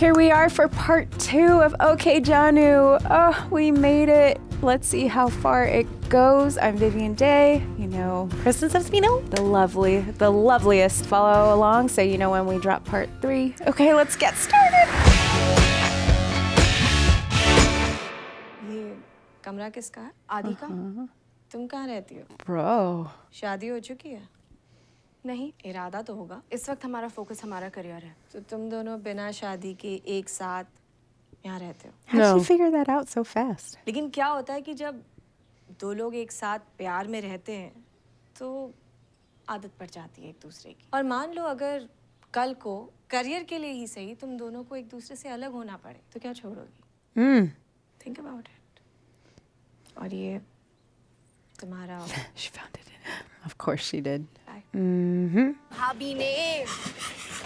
Here we are for part 2 of OK JAANU. Oh, we made it. Let's see how far it goes. I'm Vivian Day. You know, KRISTEN, the loveliest. Follow along so you know when we drop part 3. Okay, let's get started. ये कमरा किसका है? आदि का? तुम कहाँ रहती हो? Bro. शादी हो चुकी है? नहीं, इरादा तो होगा। इस वक्त हमारा फोकस हमारा करियर है। तो तुम दोनों बिना शादी के एक साथ यहाँ रहते हो। How'd she figure that out so fast? लेकिन क्या होता है कि जब दो लोग एक साथ प्यार में रहते हैं तो आदत पड़ जाती है एक दूसरे की। और मान लो अगर कल को करियर के लिए ही सही तुम दोनों को एक दूसरे से अलग होना पड़े तो क्या छोड़ोगी? Think about it. और ये तुम्हारा She found it. Of course she did. भाभी ने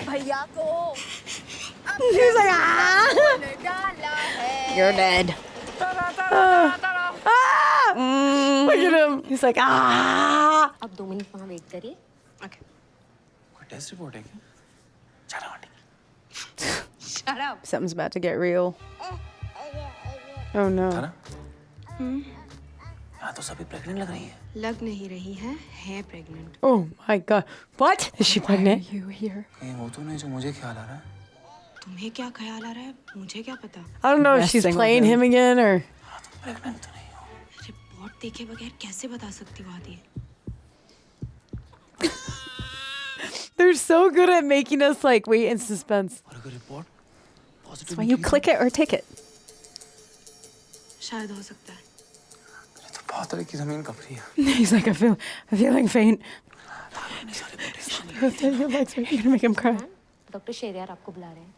भैया को She's like, ah! डाला है। You're dead. Look at him. He's like, ah! अब 2 मिनट वहाँ वेट करिए। Okay. कोई टेस्ट रिपोर्ट है क्या? चलो aunty. Shut up. Something's about to get real. Oh no. था ना? यहाँ तो सभी प्रेग्नेंट लग रही है। लग नहीं रही है pregnant. Oh my god. What? Is she pregnant? Why are you here? कहीं वो तो नहीं जो मुझे ख्याल आ रहा है। तुम्हें क्या ख्याल आ रहा है? मुझे क्या पता? I don't know if she's playing him again or... हाँ तुम प्रेग्नेंट तो नहीं हो। रिपोर्ट देखे बगैर कैसे बता सकती हो आदि? They're so good at making us like wait in suspense. और अगर report That's positive why you click it or take it. शायद हो सकता है। ये तो बहुत तरह की जमीन कप रही है। He's like, I'm feeling faint. सारी body Your legs are gonna make him cry. Doctor Sheriyar आपको बुला रहे हैं।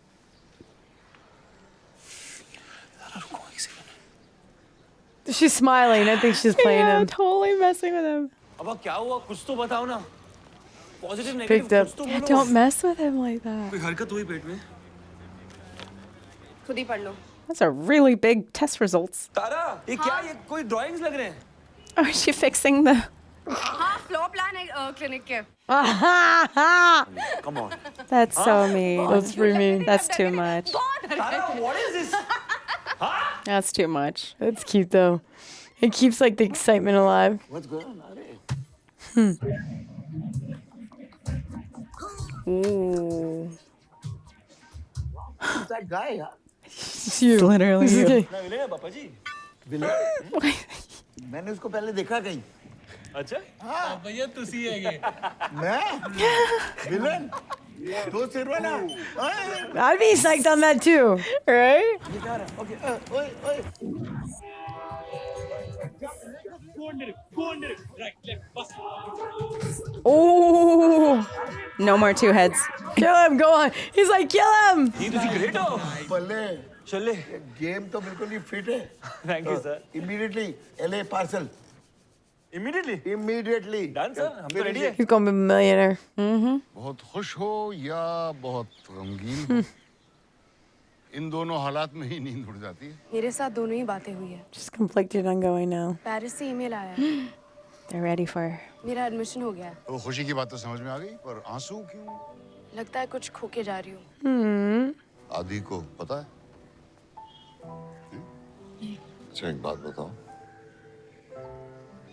ज़रा रुको एक second. She's smiling. I think she's playing him. Totally messing with him. अब क्या हुआ कुछ तो बताओ ना। Positive Picked negative up. कुछ तो बोलो। Don't mess with him like that. कोई हरकत हुई पेट में? खुद ही पढ़ लो। Those are really big test results. तारा ये क्या ये कोई ड्राइंग्स लग रहे हैं? Oh, is she fixing the... हाँ, फ्लोर प्लान है क्लिनिक के। Come on. That's so mean. That's pretty mean. That's too much. Tara what is this? That's too much. That's cute though. It keeps like the excitement alive. What's going on? अरे Ooh. Who's that guy? It's you. Literally you. ना मिले हैं पापा जी। Villain? मैंने उसको पहले देखा कहीं। अच्छा? हाँ भैया तुसी है ये। मैं? विलन? दो सिरवा ना? I'd be psyched on that too. Right? Okay. ओए ओए। Oh. No more 2 heads. Kill him. Go on. He's like, kill him. ये तुसी ग्रेट हो। बल्ले। चले। गेम तो बिल्कुल ही फिट है। Thank you sir. Immediately LA parcel. Immediately. Immediately. Done sir. हम तो ready है। He's gonna be a millionaire. बहुत खुश हो या बहुत गमगीन हो इन दोनों हालात में ही नींद उड़ जाती है मेरे साथ दोनों ही बातें हुई है। Just conflicted on going now. Paris से ईमेल आया है। They're ready for her. मेरा एडमिशन हो गया है। तो खुशी की बात तो समझ में आ गई पर आंसू क्यों लगता है कुछ खो के जा रही हूँ। आदि को पता है अच्छा एक बात बताओ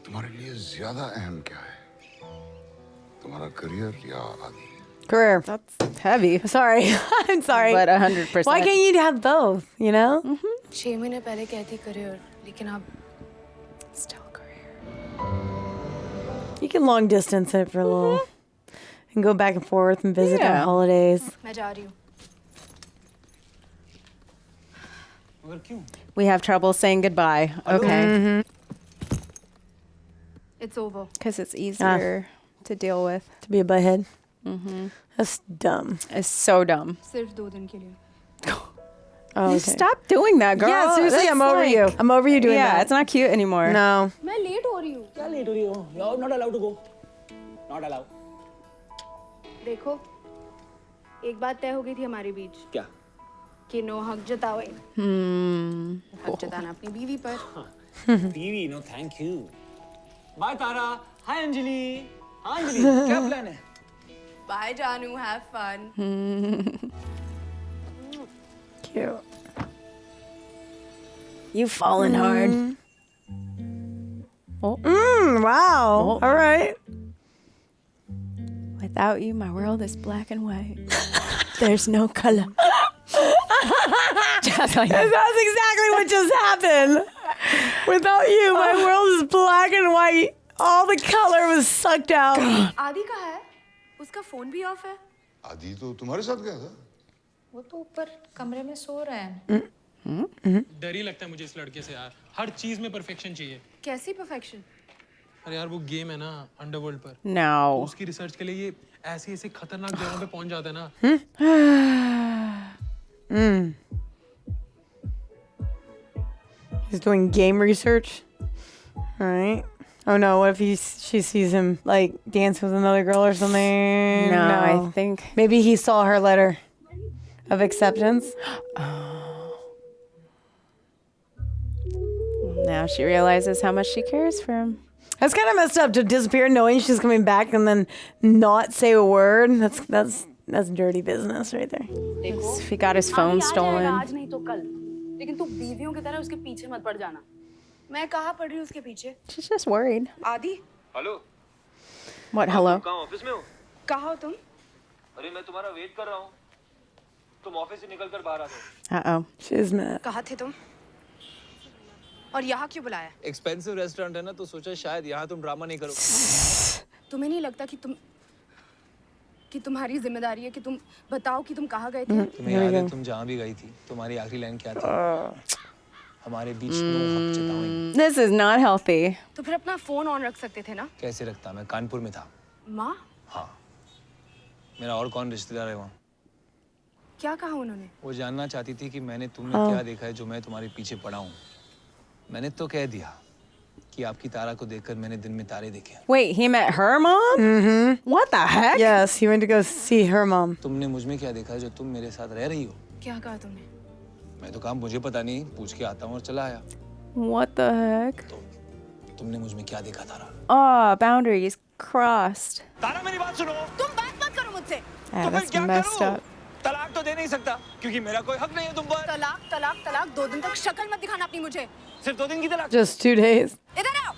तुम्हारे लिए ज्यादा अहम क्या है तुम्हारा करियर या आदि Career. That's heavy. Sorry. I'm sorry. But 100%. Why can't you have both, you know? 6 महीने पहले कहती करियर, लेकिन अब Still career. You can long distance it for a little. And go back and forth and visit on holidays. मैं जा रही हूँ। मगर क्यों? We have trouble saying goodbye. Okay. It's over. Because it's easier to deal with. To be a butthead. That's dumb. It's so dumb. सिर्फ 2 दिन के लिए। Oh, okay. Stop doing that, girl. Yeah, seriously, That's I'm over like- you. I'm over you doing Yeah, that. it's not cute anymore. No. मैं late हो रही हूँ। क्या late हो रही हो? You're not allowed to go. Not allowed. देखो, एक बात तय हो गई थी हमारे बीच क्या? कि नो हक जतावे। हक जताना अपनी बीवी पर। बीवी, no thank you. Bye Tara. Hi Anjali. हाँ अंजलि, क्या प्लान है? Bye JAANU, have fun. cute. You falling hard. Oh. Wow. All right. Without you, my world is black and white. There's no color. Just like that. That's exactly what just happened. Without you, my world is black and white. All the color was sucked out. आदि कहाँ है? उसका phone भी of है। आदि तो तुम्हारे साथ गया था। वो तो ऊपर कमरे में सो रहा है। डर ही लगता है मुझे इस लड़के से यार। हर चीज में परफेक्शन चाहिए। कैसी परफेक्शन? अरे यार वो गेम है ना अंडरवर्ल्ड पर। No. उसकी रिसर्च के लिए ये ऐसी खतरनाक जगहों पे पहुंच जाता है ना। He's doing game research. All right. Oh no, what if she sees him like dance with another girl or something? No, I think maybe he saw her letter of acceptance. Now she realizes how much she cares for him. That's kind of messed up to disappear knowing she's coming back and then not say a word. That's dirty business right there. If he got his phone stolen. आज नहीं तो कल, लेकिन तू बीवियों की तरह उसके पीछे मत पड़ जाना। मैं कहाँ पड़ रही हूँ उसके पीछे? She's just worried. आदि? हेलो। What? Hello? कहाँ ऑफिस में हो? कहाँ हो तुम? अरे मैं तुम्हारा वेट कर रहा हूँ। तुम ऑफिस से निकल कर बाहर आ जाओ। Uh-oh. She's mad. कहाँ थे तुम? और यहाँ क्यों बुलाया? एक्सपेंसिव रेस्टोरेंट है ना तो सोचा शायद यहाँ तुम ड्रामा नहीं करो। तुम्हें नहीं लगता कि तुम्हारी जिम्मेदारी है कि तुम बताओ कि तुम कहाँ गए थे? तुम्हें याद है तुम जहाँ भी गई थी तुम्हारी आखिरी लाइन क्या थी? हमारे बीच नो हक चिताएं। This is not healthy. तो फिर अपना फोन ऑन रख सकते थे ना? कैसे रखता? मैं कानपुर में था। माँ? हाँ। मेरा और कौन रिश्तेदार है वहाँ? क्या कहा उन्होंने? वो जानना चाहती थी कि मैंने तुमने क्या देखा है जो मैं तुम्हारे पीछे पड़ा हूँ। मैंने तो कह दिया कि आपकी तारा को देखकर मैंने दिन में तारे देखे। Wait, he met her mom? Mm-hmm. What the heck? Yes, he went to go see her mom. तुमने मुझ में क्या देखा जो तुम मेरे साथ रह रही हो? क्या कहा तुमने? मैं तो कहा मुझे पता नहीं, पूछ के आता हूँ और चला आया। What the heck? तो तुमने मुझ में क्या देखा तारा? Oh, boundaries crossed. तारा मेरी बात सुनो। तुम बात मत करो मुझसे। Yeah, that's messed up. तलाक तो दे नहीं सकता क्योंकि मेरा कोई हक नहीं है तुम पर। तलाक 2 दिन तक शक्ल मत दिखाना अपनी मुझे। सिर्फ 2 दिन की तलाक। Just 2 days. इधर आओ।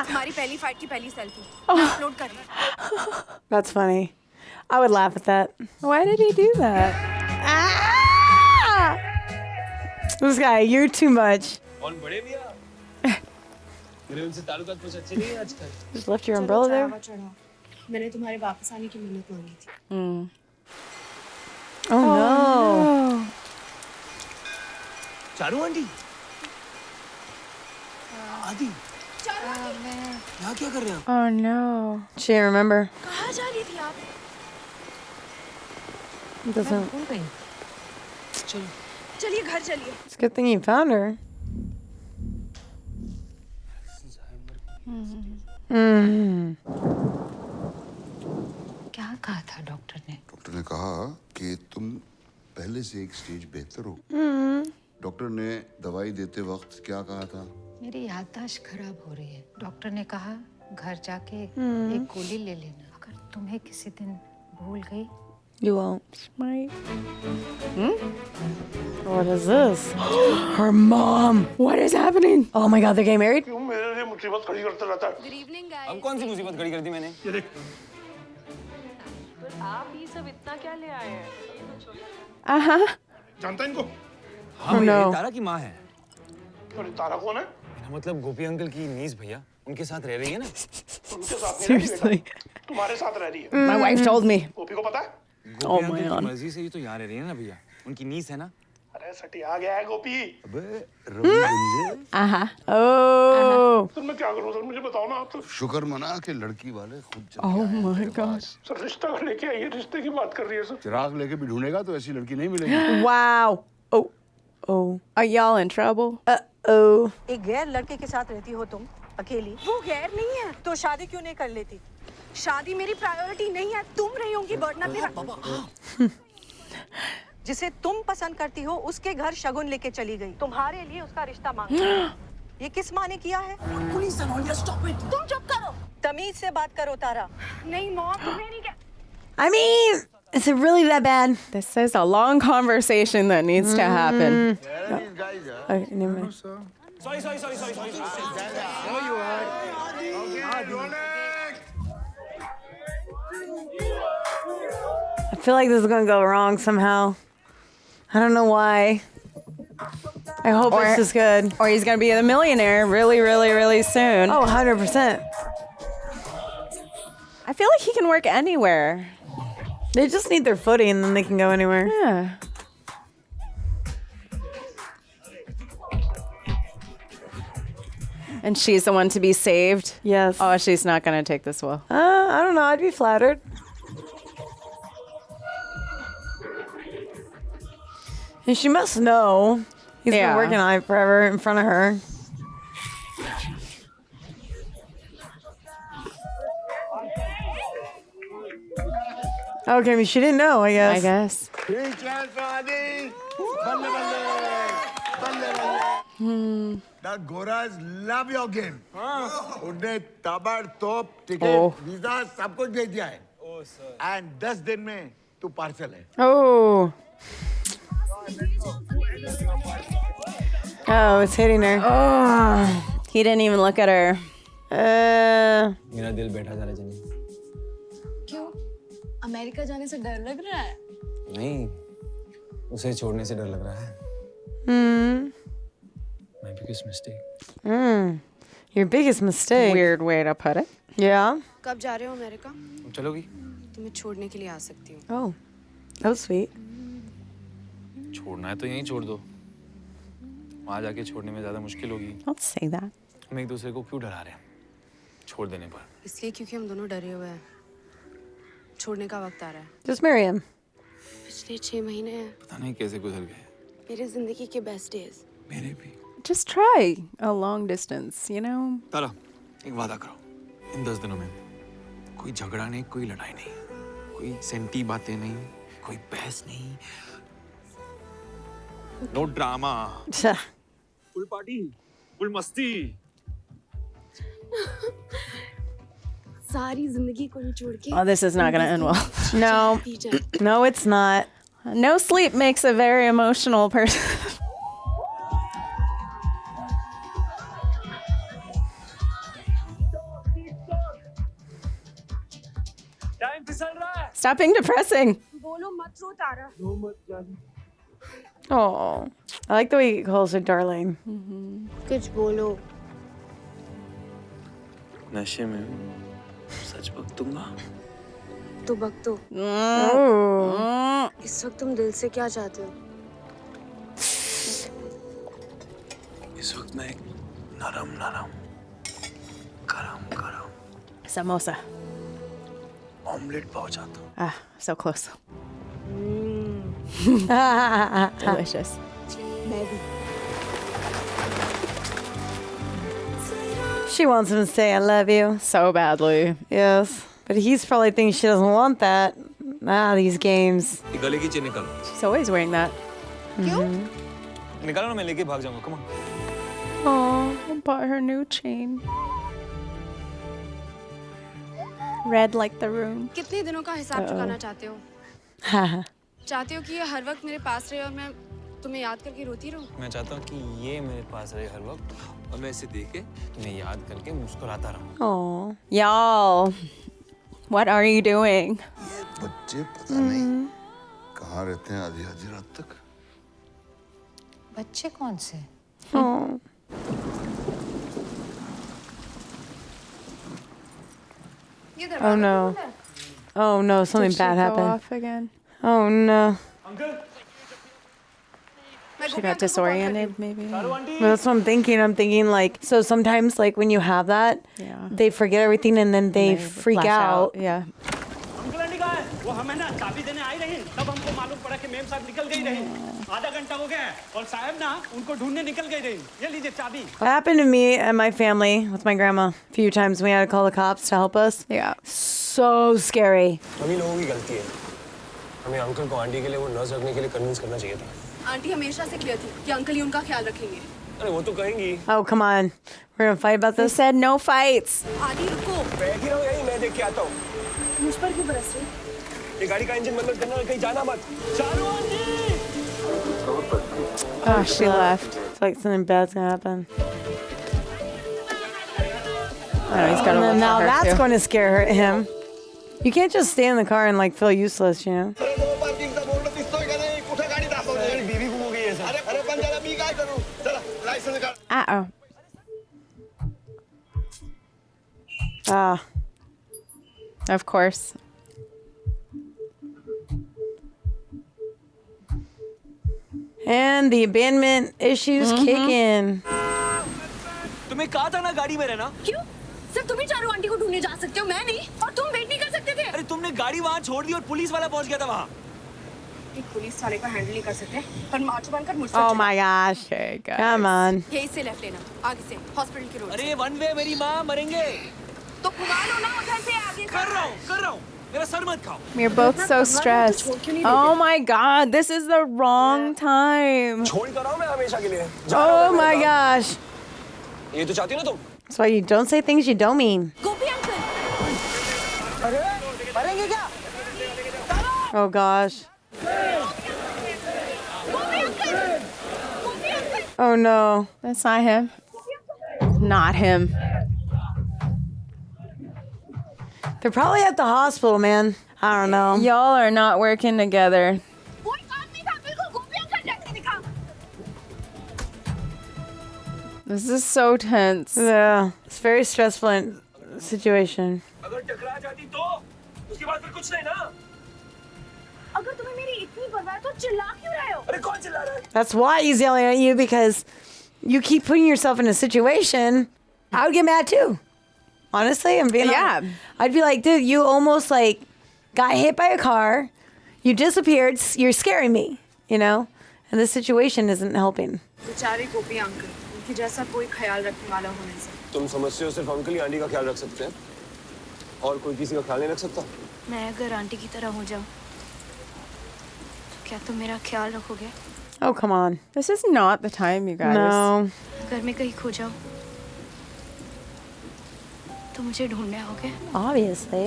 तुम्हारी पहली फाइट की पहली सेल्फी अपलोड करना। That's funny. I would laugh at that. Why did he do that? Ah! This guy, you're too much. कौन बड़े भैया? मेरे उनसे ताल्लुकात कुछ अच्छे नहीं हैं आजकल। Just left your umbrella there. मैंने तुम्हारे वापस आने की मिन्नत मांगी थी। Oh no. चारू आंटी। आदि। यहाँ क्या कर रहे हो? Oh no. She didn't remember. कहाँ जा रही थी आप? It doesn't. चलिए घर चलिए। It's a good thing you found her. क्या कहा था डॉक्टर ने? डॉक्टर ने कहा कि तुम पहले से एक स्टेज बेहतर हो। डॉक्टर ने दवाई देते वक्त क्या कहा था? मेरी याददाश्त खराब हो रही है। डॉक्टर ने कहा घर जाके एक गोली ले लेना। अगर तुम्हें किसी दिन भूल गई You won't. Smite. What is this? Her mom. What is happening? Oh my God, they're getting married? क्यों मेरे लिए मुसीबत खड़ी करता रहता है? Good evening guys. हम कौन सी मुसीबत खड़ी कर दी मैंने? ये देख। आप ये सब इतना क्या ले आए हैं? Uh-huh. जानता है इनको? हाँ भैया, ये तारा की माँ है। अरे तारा कौन है? मेरा मतलब गोपी अंकल की नीस भैया, उनके साथ रह रही है ना? उनके साथ नहीं रह रही बेटा। तुम्हारे साथ रह रही है। My wife told me. गोपी को पता है? गोपी अंकल की मर्जी से ही तो यहाँ रह रही है ना भैया, उनकी नीस है ना? अरे सटिया गया है गोपी। अबे रवि गुंजे। Oh. सर मैं क्या करूँ सर मुझे बताओ ना आप तो। शुक्र मना के लड़की वाले खुद चले Oh आए my तेरे God. पास। सर रिश्ता लेके आइए, रिश्ते की बात कर रही है सर। चिराग लेके भी ढूंढेगा तो ऐसी लड़की नहीं मिलेगी। Wow. Oh. Oh. Are y'all in trouble? Uh-oh. एक गैर लड़के के साथ रहती हो तुम अकेली? वो गैर नहीं है। तो शादी क्यों नहीं कर लेती? शादी मेरी प्रायोरिटी नहीं है। तुम रही होंगी बर्डनर मेरा। जिसे तुम पसंद करती हो उसके घर शगुन लेके चली गई, तुम्हारे लिए उसका रिश्ता मांगा। ये किस माँ ने किया है? Police stop it. तुम चुप करो। तमीज से बात करो तारा। नहीं मॉम तुम्हें नहीं क्या। I mean, Is it really that bad? This is a long conversation that needs to happen. Okay, never mind. Sorry. I feel like this is gonna go wrong somehow. I don't know why. I hope it's just good. Or he's gonna be the millionaire really, really, really soon. Oh, 100%. I feel like he can work anywhere. They just need their footing and then they can go anywhere. Yeah. And she's the one to be saved? Yes. Oh, she's not gonna take this well. I don't know. I'd be flattered. And she must know. He's been working on it forever in front of her. Okay, I mean, she didn't know, I guess. That Goras love your game. उन्हें ताबड़तोड़ ticket, visa सब कुछ भेज दिया है. And 10 दिन में तू पार्सल है. Oh. Oh, it's hitting her. Oh, he didn't even look at her. मेरा दिल बैठा जा रहा है जनी. क्यों? अमेरिका जाने से डर लग रहा है? नहीं, उसे छोड़ने से डर लग रहा है. My biggest mistake. Your biggest mistake. Weird way to put it. Yeah. कब जा रहे हो अमेरिका? चलोगी? तुम्हें छोड़ने के लिए आ सकती हूँ. Oh, that was sweet. छोड़ना है तो यहीं छोड़ दो. वहाँ जाके छोड़ने में ज़्यादा मुश्किल होगी. Don't say that. हम एक दूसरे को क्यों डरा रहे हैं? छोड़ देने पर. इसलिए क्योंकि हम दोनों डरे हुए हैं. छोड़ने का वक्त आ रहा है. Just marry him. पिछले 6 महीने हैं. पता नहीं कैसे गुजर गए. मेरी जिंदगी के बेस्ट डेज. मेरे भी. Just try a long distance, you know? तारा, एक वादा करो. इन 10 दिनों में कोई झगड़ा नहीं, कोई लड़ाई नहीं, कोई सेंटी बातें नहीं, कोई बहस नहीं. No drama. Full party, full मस्ती. सारी जिंदगी को निचोड़ के. Oh, this is not gonna end well. No. No, it's not. No sleep makes a very emotional person. Time फिसल रहा है. Stop being depressing. बोलो मत रो तारा. नो मत जान. Oh, I like the way he calls her darling. कुछ बोलो. नशे में सच बक दूंगा. तो बक दो. Oh. इस वक्त तुम दिल से क्या चाहते हो? इस वक्त मैं एक नरम गरम Samosa. ऑमलेट पाव चाहता हूँ. Ah, so close. Delicious. She wants him to say, I love you. So badly. Yes. But he's probably thinking she doesn't want that. These games. गले की चेन निकालो. She's always wearing that. निकालो ना, मैं लेके भाग जाऊंगा. Come on. Oh, I bought her new chain. Red like the room. कितने दिनों का हिसाब चुकाना चाहते हो? चाहते हो कि ये हर वक्त मेरे पास रहे और मैं तुम्हें याद करके रोती रहूं? मैं चाहता हूँ कि ये मेरे पास रहे हर वक्त और मैं इसे देख के तुम्हें याद करके मुस्कुराता रहूं. Oh. Y'all, what are you doing? बच्चे पता नहीं कहाँ रहते हैं आधी रात तक. बच्चे कौन से? Oh. Oh no. Oh no, something Did she bad go happened. off again? Oh no. She got disoriented, maybe. Well, that's what I'm thinking. I'm thinking like, so sometimes like when you have that, Yeah. they forget everything and then they freak Lash out. Yeah. Uncle aunty कहाँ है? वो हमें ना चाबी देने आई रही. तब हमको मालूम पड़ा कि मेम साहब निकल गई रही. आधा घंटा हो गया है और साहब ना उनको ढूंढने निकल गई रही. ये लीजिए चाबी. What happened to me and my family with my grandma a few times we had to call the cops to help us. Yeah. So scary. सभी लोगों की गलती है. हमें अंकल को आंटी के लिए वो नर्स रखने के लिए कन्विंस करना चाहिए था. आंटी हमेशा से क्लियर थी कि अंकल ही उनका ख्याल रखेंगे. अरे वो तो कहेंगी. Oh, come on. We're going to fight about They this? said no fights. आदि रुको. बैठी रहो यहीं, मैं देख के आता हूँ. मुझ पर क्यों बरस रही? ये गाड़ी का इंजन बंद करना, कहीं जाना मत। Charu aunty. Oh, she left. It's like something bad's gonna happen. Oh, he's got to look Now for her that's too. going to scare him. You can't just stay in the car and like feel useless, you know? Uh-oh. Ah. Of course. And the abandonment issues kick in. तुम्हें कहा था ना गाड़ी में रहना। क्यों? सिर्फ तुम ही चारू आंटी को ढूंढने जा सकते हो, मैं नहीं। और तुम वेट नहीं कर सकते थे। अरे तुमने गाड़ी वहाँ छोड़ दी और पुलिस वाला पहुँच गया था वहाँ। एक पुलिस वाले को हैंडल नहीं कर सकते पर मार्च बनकर मुझसे Oh my gosh. Okay, guys. Come on. यही से लेफ्ट लेना आगे से हॉस्पिटल की रोड अरे वन वे मेरी माँ मरेंगे। तो घुमा लो ना उधर से आगे कर रहा हूँ मेरा सर मत खाओ। You're both so stressed. Oh my god, this is the wrong time. छोड़ कर रहा हूँ मैं हमेशा के लिए। Oh my gosh. ये तो चाहती हो ना तुम? That's why you don't say things you don't mean. Gopi uncle. अरे मरेंगे क्या? Oh gosh. Oh no. That's not him. Not him. They're probably at the hospital, man. I don't know. Y'all are not working together. This is so tense. Yeah. It's a very stressful situation. अगर टकरा जाती तो उसके बाद फिर कुछ नहीं ना। अगर तुम्हें मेरी इतनी परवाह है तो चिल्ला क्यों रहे हो? अरे कौन चिल्ला रहा है? That's why he's yelling at you, because you keep putting yourself in a situation. I would get mad too. Honestly, I'm being honest. I'd be like, dude, you almost like got hit by a car. You disappeared. You're scaring me, you know? And this situation isn't helping. बेचारे गोपी uncle उनकी जैसा कोई ख्याल रखने वाला होने से तुम समझते हो सिर्फ अंकल ही आंटी का ख्याल रख सकते हैं और कोई किसी का ख्याल नहीं रख सकता? मैं अगर आंटी की तरह हो जाऊं तो क्या तुम मेरा ख्याल रखोगे? Oh, come on. This is not the time, you guys. No. अगर मैं कहीं खो जाऊं तो मुझे ढूंढने आओगे? Obviously.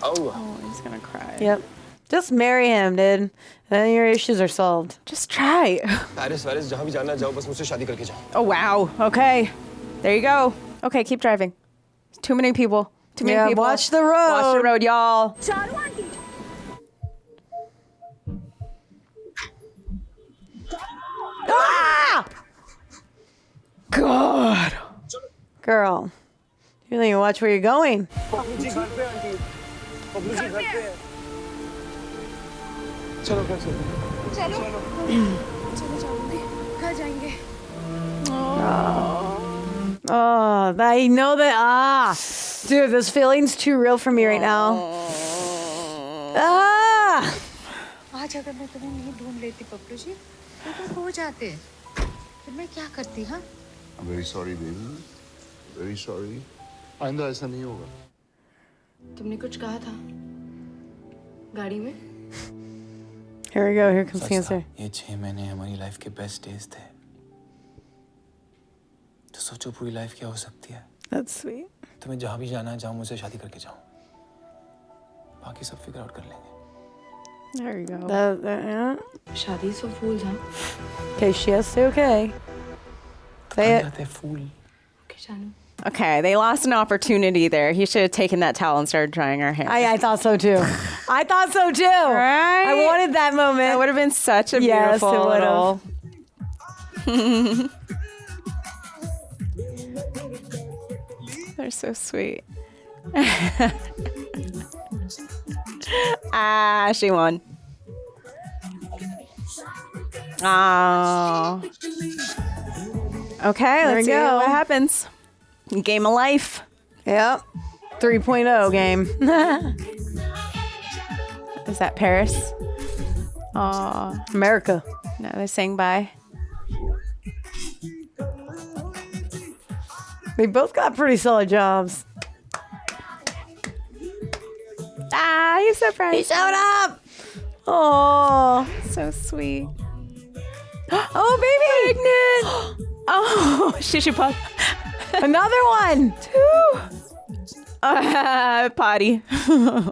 आऊंगा। Oh, he's gonna cry. Yep. Just marry him, dude. Then your issues are solved. Just try. Paris जहाँ भी जाना जाओ बस मुझसे शादी करके जाओ। Oh, wow. Okay. There you go. Okay, keep driving. Too many people. Too many people. Watch the road. Watch the road, y'all. Charu aunty. Ah! God. Girl. You need to watch where you're going. चलो चलो जाऊंगी घर जाएंगे Oh, I know that. Dude, this feeling's too real for me right now. आज अगर मैं तुम्हें नहीं ढूंढ लेती पप्पू जी तो तुम खो जाते फिर मैं क्या करती हाँ I'm very sorry, baby. Very sorry. आइंदा ऐसा नहीं होगा। तुमने कुछ कहा था गाड़ी में Here we go. Here comes the answer. ये 6 महीने हमारी लाइफ के बेस्ट डेज थे। तो सोचो पूरी लाइफ क्या हो सकती है। That's sweet. तुम्हें जहाँ भी जाना है जाओ मुझसे शादी करके जाओ। बाकी सब फिगर आउट कर लेंगे। There you go. Yeah. शादी से फूल जाओ Okay, she has to. Okay. Say it. जाते फूल। ओके जानू Okay, they lost an opportunity there. He should have taken that towel and started drying our hair. I thought so too. I thought so too. Right? I wanted that moment. That would have been such a Yes, beautiful it little... They're so sweet. Ah, she won. Oh. Okay, There let's we see go. what happens. Game of life. Yep. 3.0 game. Is that Paris? Oh, America. now they're saying bye. They both got pretty solid jobs. Ah, he's so proud. He showed up. Oh, So sweet. Oh, baby! Pregnant! Oh, she should pop. another one. 2. Potty.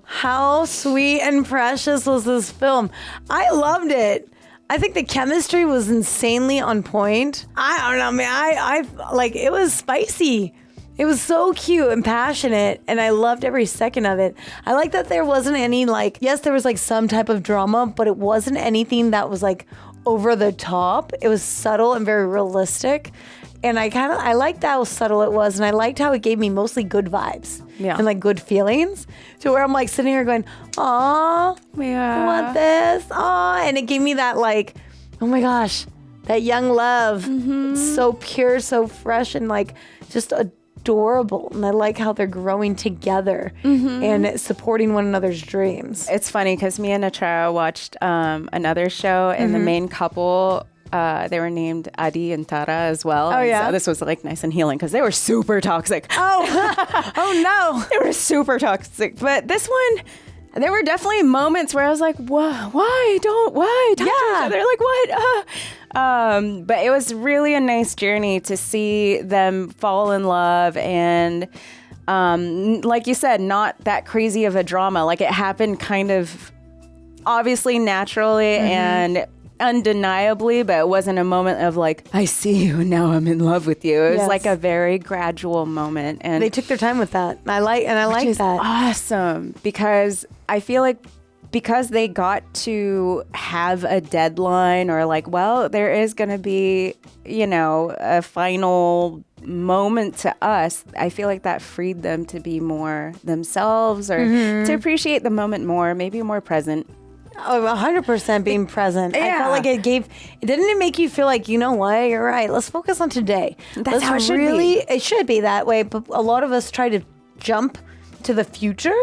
How sweet and precious was this film? I loved it. I think the chemistry was insanely on point. I don't know, man. I like, it was spicy. It was so cute and passionate, and I loved every second of it. I like that there wasn't any, like, yes, there was like some type of drama, but it wasn't anything that was like over the top. It was subtle and very realistic. And I liked how subtle it was, and I liked how it gave me mostly good vibes and like good feelings, to where I'm like sitting here going, "Aw, I want this, aw," and it gave me that like, oh my gosh, that young love, so pure, so fresh, and like just adorable. And I like how they're growing together and supporting one another's dreams. It's funny because me and Nachara watched another show, and the main couple. They were named Adi and Tara as well. Oh, yeah. So this was like nice and healing because they were super toxic. Oh, oh no. They were super toxic. But this one, there were definitely moments where I was like, why talk to each other? Like, what? But it was really a nice journey to see them fall in love, and like you said, not that crazy of a drama. Like, it happened kind of obviously naturally and undeniably, but it wasn't a moment of like, I see you and now I'm in love with you. It was like a very gradual moment, and they took their time with that. I like that. Awesome, because I feel like because they got to have a deadline, or like, well, there is going to be, you know, a final moment to us. I feel like that freed them to be more themselves, or to appreciate the moment more, maybe more present. Oh, 100% being present. I felt like it didn't make you feel like, you know what, you're right, let's focus on today. That's how it should be. It should be that way, but a lot of us try to jump to the future,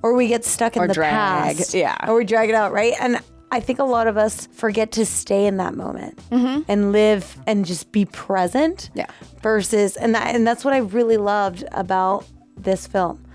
or we get stuck in the past. Or we drag it out, right? And I think a lot of us forget to stay in that moment and live and just be present versus, and that's what I really loved about this film,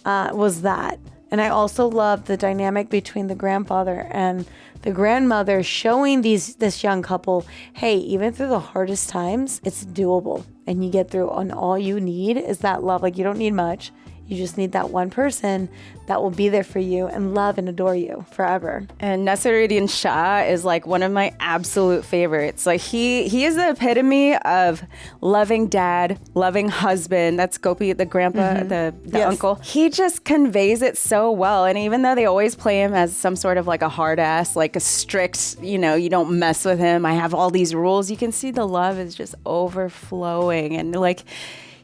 was that. And I also love the dynamic between the grandfather and the grandmother, showing this young couple, hey, even through the hardest times, it's doable. And you get through, and all you need is that love. Like, you don't need much. You just need that one person that will be there for you and love and adore you forever. And Naseeruddin Shah is like one of my absolute favorites. Like, he is the epitome of loving dad, loving husband. That's Gopi, the grandpa, the uncle. He just conveys it so well. And even though they always play him as some sort of like a hard ass, like a strict, you know, you don't mess with him, I have all these rules, you can see the love is just overflowing. And like,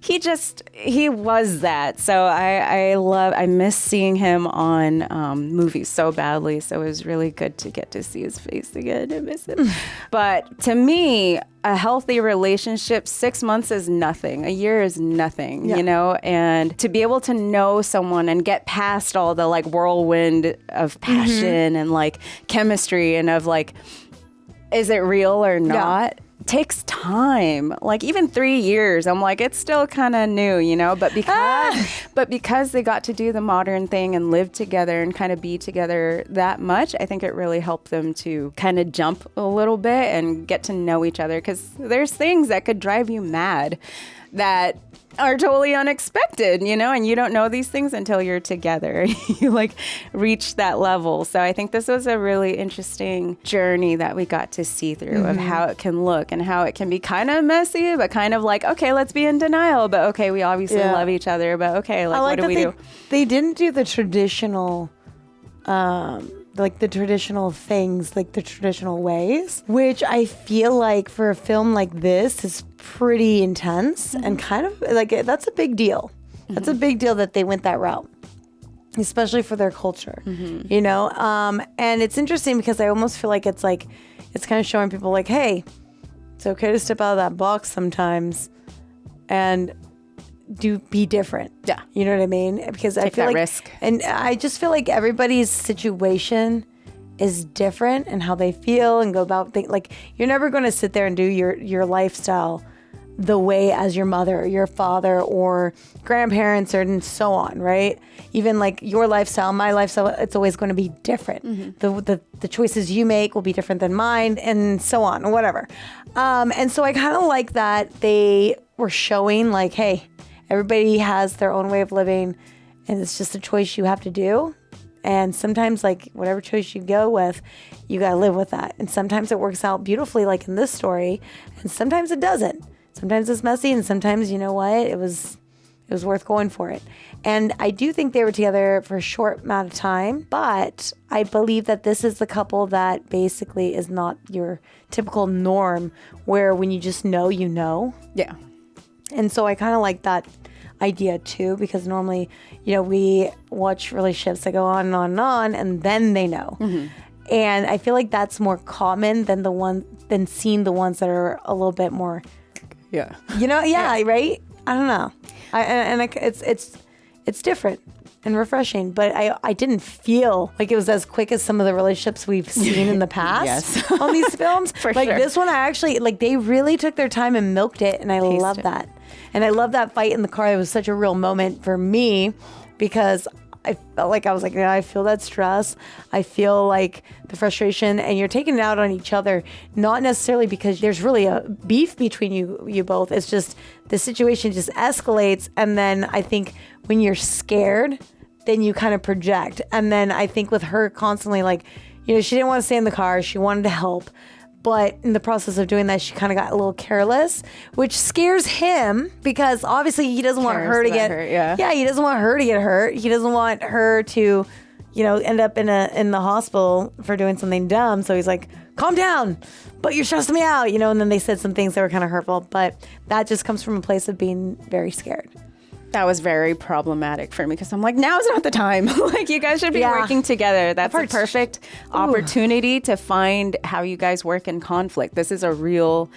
he was that. So I miss seeing him on movies so badly. So it was really good to get to see his face again. I miss him. But to me, a healthy relationship, 6 months is nothing. A year is nothing, you know? And to be able to know someone and get past all the like whirlwind of passion and like chemistry and of like, is it real or not? Takes time. Like, even 3 years, I'm like, it's still kind of new, you know, but because they got to do the modern thing and live together and kind of be together that much, I think it really helped them to kind of jump a little bit and get to know each other, because there's things that could drive you mad that are totally unexpected, you know, and you don't know these things until you're together. You like reach that level. So I think this was a really interesting journey that we got to see through of how it can look and how it can be kind of messy, but kind of like, okay, let's be in denial, but okay, we obviously love each other, but okay, like what do we do? They didn't do the traditional like the traditional things, like the traditional ways, which I feel like for a film like this is pretty intense and kind of like, that's a big deal. That's a big deal that they went that route, especially for their culture, you know? And it's interesting because I almost feel like it's kind of showing people like, hey, it's okay to step out of that box sometimes and be different. Yeah. You know what I mean? Because I feel like risk. And I just feel like everybody's situation is different and how they feel and go about things. Like, you're never going to sit there and do your lifestyle the way as your mother or your father or grandparents and so on, right? Even like your lifestyle, my lifestyle, it's always going to be different. The choices you make will be different than mine and so on or whatever. And so I kind of like that they were showing like, hey, everybody has their own way of living and it's just a choice you have to do. And sometimes, like, whatever choice you go with, you got to live with that. And sometimes it works out beautifully, like in this story, and sometimes it doesn't. Sometimes it's messy, and sometimes, you know what, it was worth going for it. And I do think they were together for a short amount of time, but I believe that this is the couple that basically is not your typical norm, where when you just know, you know. Yeah. And so I kind of like that idea too, because normally, you know, we watch relationships that go on and on and on, and then they know. And I feel like that's more common than seeing the ones that are a little bit more, yeah, you know, right? I don't know. It's different and refreshing, but I didn't feel like it was as quick as some of the relationships we've seen in the past on these films. Like this one, I actually, like, they really took their time and milked it, and I love that. And I love that fight in the car. It was such a real moment for me, because I felt like I was like, yeah, I feel that stress. I feel like the frustration, and you're taking it out on each other, not necessarily because there's really a beef between you both. It's just the situation just escalates. And then I think when you're scared, then you kind of project. And then I think with her constantly, like, you know, she didn't want to stay in the car. She wanted to help. But in the process of doing that, she kind of got a little careless, which scares him, because obviously he doesn't want her to get hurt. Yeah, he doesn't want her to get hurt. He doesn't want her to, you know, end up in the hospital for doing something dumb. So he's like, calm down, but you're stressing me out, you know. And then they said some things that were kind of hurtful, but that just comes from a place of being very scared. That was very problematic for me, because I'm like, now's not the time. Like, you guys should be working together. That's a perfect opportunity to find how you guys work in conflict. This is a real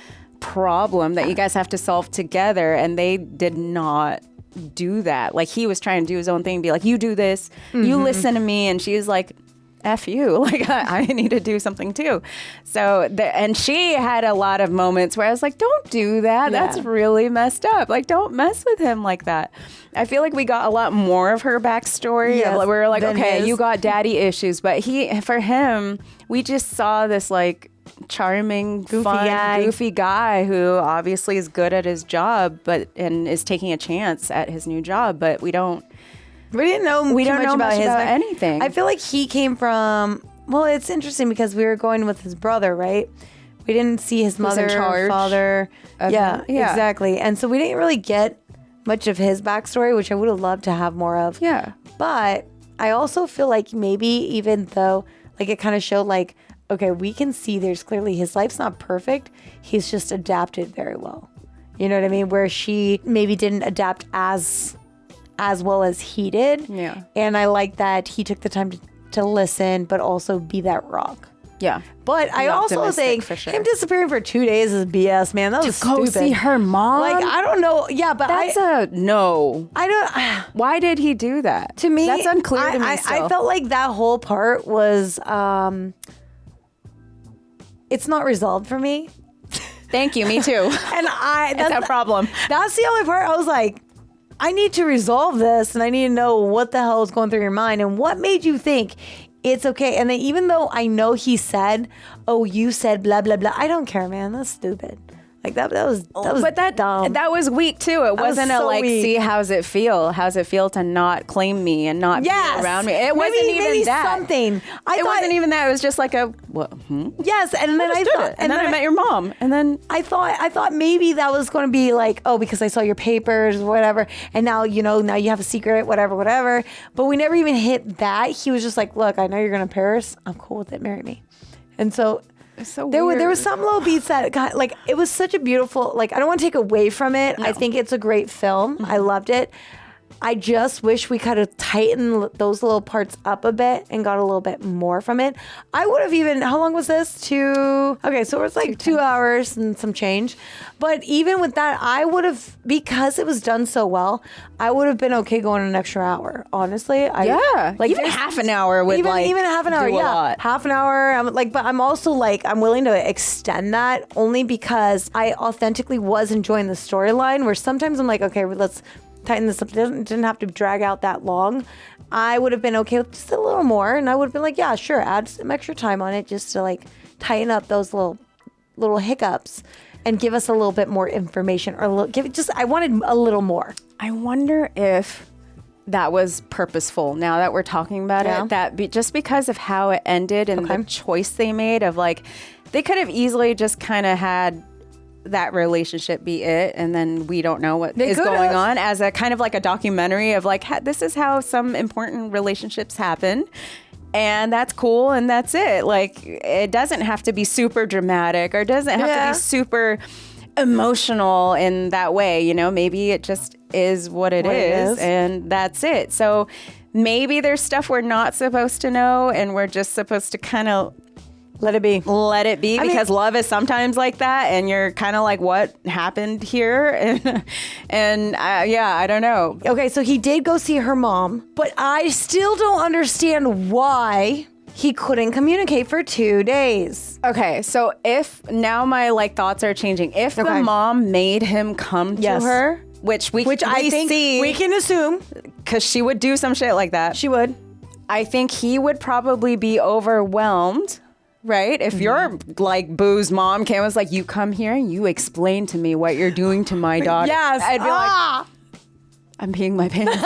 problem that you guys have to solve together, and they did not do that. Like, he was trying to do his own thing and be like, you do this, you listen to me, and she's like, F you, like, I need to do something too. So, and she had a lot of moments where I was like, don't do that. That's really messed up. Like, don't mess with him like that. I feel like we got a lot more of her backstory. Yes, we were like, okay, his. you got daddy issues. But for him, we just saw this like charming, goofy guy who obviously is good at his job, and is taking a chance at his new job. But we didn't know much about anything. I feel like he came from, well, it's interesting because we were going with his brother, right? We didn't see his mother or father. Yeah, exactly. And so we didn't really get much of his backstory, which I would have loved to have more of. Yeah. But I also feel like maybe even though, like, it kind of showed like, okay, we can see there's clearly his life's not perfect. He's just adapted very well. You know what I mean? Where she maybe didn't adapt as well as he did. Yeah. And I like that he took the time to listen, but also be that rock. Yeah. But I also think him disappearing for 2 days is BS, man. That was stupid. Go see her mom? Like, I don't know. Yeah, but that's a no. I don't. Why did he do that? To me, that's unclear to me still. I felt like that whole part was, it's not resolved for me. Thank you. Me too. And that's a problem. That's the only part I was like, I need to resolve this, and I need to know what the hell is going through your mind and what made you think it's okay. And then even though I know he said, oh, you said blah, blah, blah. I don't care, man. That's stupid. Like that was dumb. That was weak too. It wasn't weak. See, how's it feel? How's it feel to not claim me and not be around me? It wasn't even that. Something. It wasn't even that. It was just like a what? Yes, and then I thought, and then I met your mom, and then I thought maybe that was going to be like, oh, because I saw your papers or whatever, and now you have a secret, whatever. But we never even hit that. He was just like, look, I know you're going to Paris. I'm cool with it. Marry me. And so. So there were some little beats that got, like, it was such a beautiful, like, I don't want to take away from it. No. I think it's a great film. I loved it. I just wish we could have tightened those little parts up a bit and got a little bit more from it. I would have even, how long was this? Okay, so it was like 2 hours and some change. But even with that, I would have, because it was done so well, I would have been okay going an extra hour, honestly. Like even half an hour would even half an hour, do a lot. Half an hour. I'm like, but I'm also like, I'm willing to extend that only because I authentically was enjoying the storyline, where sometimes I'm like, okay, let's tighten this up. It didn't have to drag out that long. I would have been okay with just a little more, and I would have been like, yeah, sure, add some extra time on it just to like tighten up those little hiccups and give us a little bit more information, or I wanted a little more. I wonder if that was purposeful. Now that we're talking about it, just because of how it ended and the choice they made of like, they could have easily just kind of had that relationship be it, and then we don't know what is going on, as a kind of like a documentary of like, this is how some important relationships happen. And that's cool, and that's it. Like, it doesn't have to be super dramatic, or doesn't have to be super emotional in that way. You know, maybe it just is what it is, and that's it. So maybe there's stuff we're not supposed to know, and we're just supposed to kind of let it be, because love is sometimes like that, and you're kind of like, what happened here? And I don't know. Okay, so he did go see her mom, but I still don't understand why he couldn't communicate for 2 days. Okay, so if now my like thoughts are changing. If the mom made him come to her, which I think we can assume, because she would do some shit like that. She would. I think he would probably be overwhelmed. Right? If your like Boo's mom came and was like, you come here and you explain to me what you're doing to my daughter. Yes. I'd be like, I'm peeing my pants.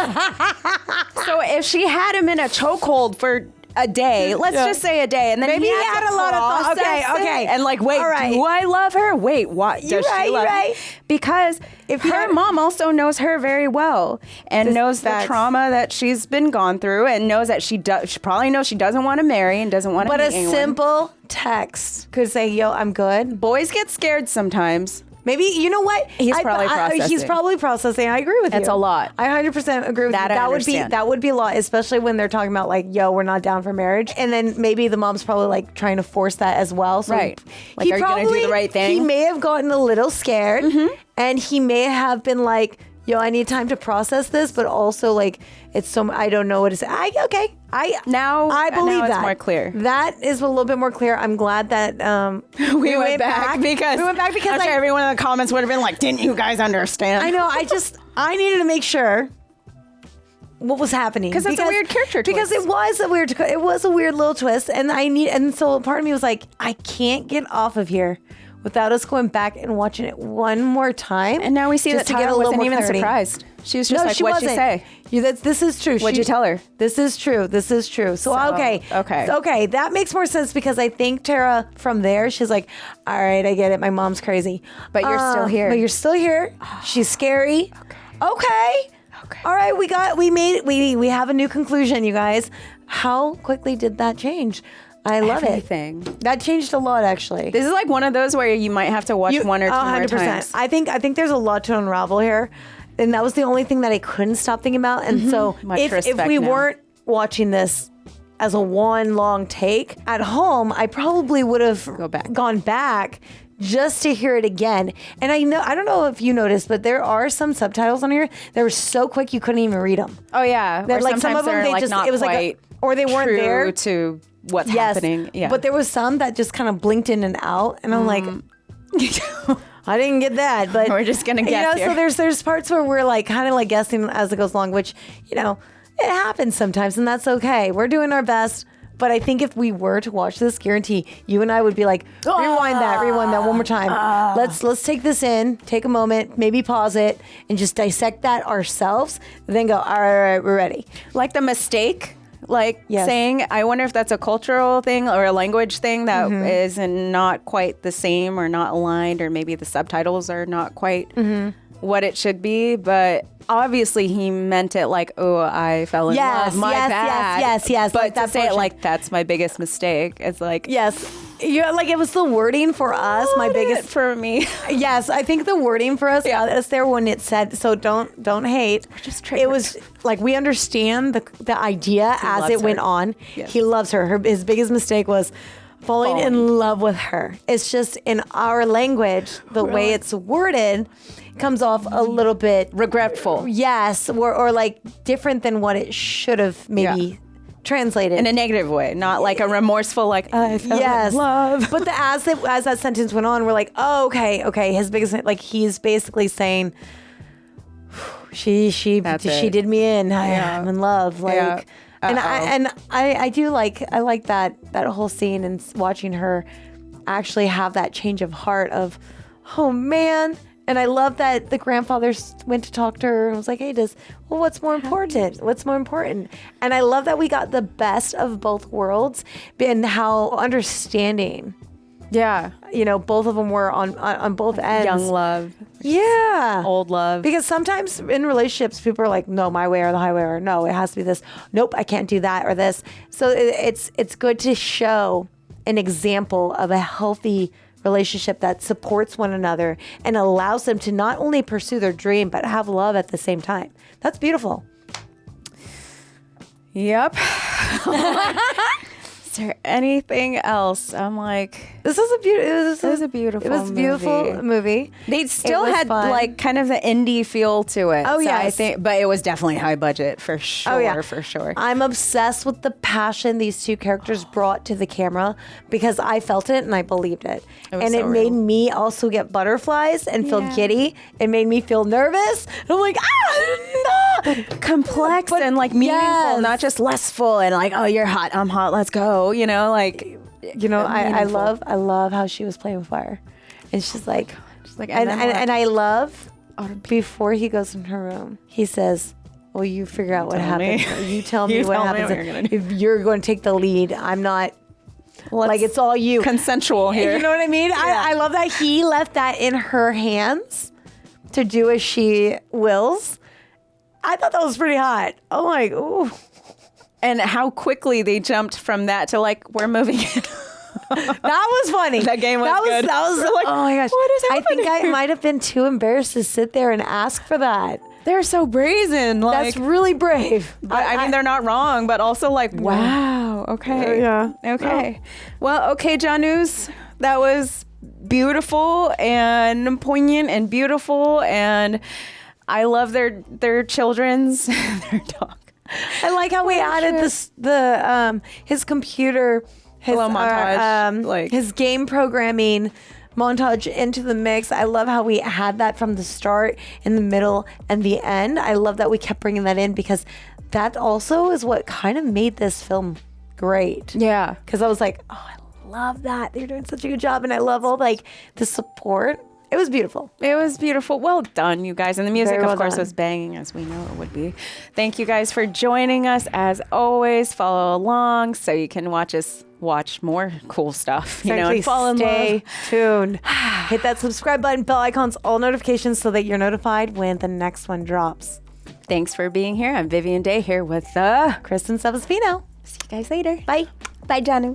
So if she had him in a chokehold for a day, let's just say a day, and then maybe he had a lot of thoughts. Okay. And like, wait, do I love her? Wait, what? Does she love me? Because if her mom also knows her very well, and knows the trauma that she's been gone through, and knows that she probably knows she doesn't want to marry and doesn't want to. But a simple text could say, "Yo, I'm good." Boys get scared sometimes. Maybe, you know what? He's probably processing. I agree with you. That's a lot. I 100% agree with you. That would be a lot, especially when they're talking about like, yo, we're not down for marriage. And then maybe the mom's probably like trying to force that as well. So right. Like, are you going to do the right thing? He may have gotten a little scared, and he may have been like, yo, I need time to process this, but also like, it's so, I don't know what to say. I believe it's that. More clear. That is a little bit more clear. I'm glad that we went back because I'm sure everyone in the comments would have been like, didn't you guys understand? I know. I needed to make sure what was happening, because it's a weird character twist. Because it was a weird little twist, and so part of me was like, I can't get off of here without us going back and watching it one more time. And now we see that Tyra wasn't even surprised. She was just like, what'd she say? This is true. What'd you tell her? This is true. So okay. That makes more sense, because I think Tara, from there, she's like, all right, I get it. My mom's crazy. But you're still here. But you're still here. She's scary. Okay. All right, we have a new conclusion, you guys. How quickly did that change? I love everything. That changed a lot, actually. This is like one of those where you might have to watch one or two 100%. More times. I think there's a lot to unravel here, and that was the only thing that I couldn't stop thinking about. And so if we weren't watching this as a one long take at home, I probably would have gone back just to hear it again. And I don't know if you noticed, but there are some subtitles on here that were so quick you couldn't even read them. Oh yeah, that like some of them they just it was like or they weren't there to what's happening. Yeah, but there was some that just kind of blinked in and out, and I'm like, I didn't get that. But we're just gonna guess. So there's parts where we're like kind of like guessing as it goes along, which it happens sometimes, and that's okay. We're doing our best. But I think if we were to watch this, guarantee you and I would be like, rewind that one more time. Let's take this in, take a moment, maybe pause it, and just dissect that ourselves. Then go, all right, we're ready. Like the mistake, saying, I wonder if that's a cultural thing or a language thing that is not quite the same or not aligned, or maybe the subtitles are not quite what it should be. But obviously he meant it like, oh, I fell in love. My bad. Yes. But to say it like, that's my biggest mistake. It's like, yes. Like it was the wording for us. My biggest for me. Yes, I think the wording for us got us there when it said. So don't hate. We're just triggered. It was like we understand the idea as it went on. Yes. He loves her. His biggest mistake was falling in love with her. It's just in our language, the way it's worded comes off a little bit regretful. Yes, or like different than what it should have maybe translated in a negative way, not like a remorseful like I fell in love. But as that sentence went on, we're like, oh, okay. His biggest he's basically saying she did me in. I'm in love. Like and I do like that whole scene and watching her actually have that change of heart of, oh man. And I love that the grandfather went to talk to her and was like, hey, what's more important? What's more important? And I love that we got the best of both worlds and how understanding. Yeah. Both of them were on both ends. Young love. Yeah. Old love. Because sometimes in relationships, people are like, no, my way or the highway, or no, it has to be this. Nope, I can't do that or this. So it's good to show an example of a healthy relationship that supports one another and allows them to not only pursue their dream, but have love at the same time. That's beautiful. Yep. Is there anything else? I'm like, this was a beautiful movie. They still had like kind of the indie feel to it. Oh, yeah, I think, but it was definitely high budget for sure. Oh, yeah. For sure. I'm obsessed with the passion these two characters brought to the camera because I felt it and I believed it. And it made me also get butterflies and feel giddy. It made me feel nervous. And I'm like, no! Complex and like meaningful, not just lustful and like, oh, you're hot, I'm hot, let's go. I love how she was playing with fire, and she's like, and I love before he goes in her room, he says, well, you figure out what happens. You tell me what happens. If you're going to take the lead, I'm not. Like it's all you. Consensual here. You know what I mean? Yeah. I love that he left that in her hands to do as she wills. I thought that was pretty hot. I'm like, ooh. And how quickly they jumped from that to like, we're moving. That was funny. That game was good. That was like, oh my gosh. What is happening? I think I might have been too embarrassed to sit there and ask for that. They're so brazen. Like, that's really brave. I mean, they're not wrong, but also like, wow. Okay. Yeah. Okay. Well, okay, JAANUs. That was beautiful and poignant and beautiful. And I love their children's, their dog. I like how we added his computer, his montage, his game programming montage into the mix. I love how we had that from the start, in the middle, and the end. I love that we kept bringing that in because that also is what kind of made this film great. Yeah, because I was like, oh, I love that. They're doing such a good job, and I love all like the support. It was beautiful. It was beautiful. Well done, you guys. And the music, of course, was banging, as we know it would be. Thank you guys for joining us. As always, follow along so you can watch more cool stuff. And fall in love. Stay tuned. Hit that subscribe button, bell icons, all notifications so that you're notified when the next one drops. Thanks for being here. I'm Vivian Day here with KRISTEN. STEPHENSONPINO. See you guys later. Bye. Bye, JAANU.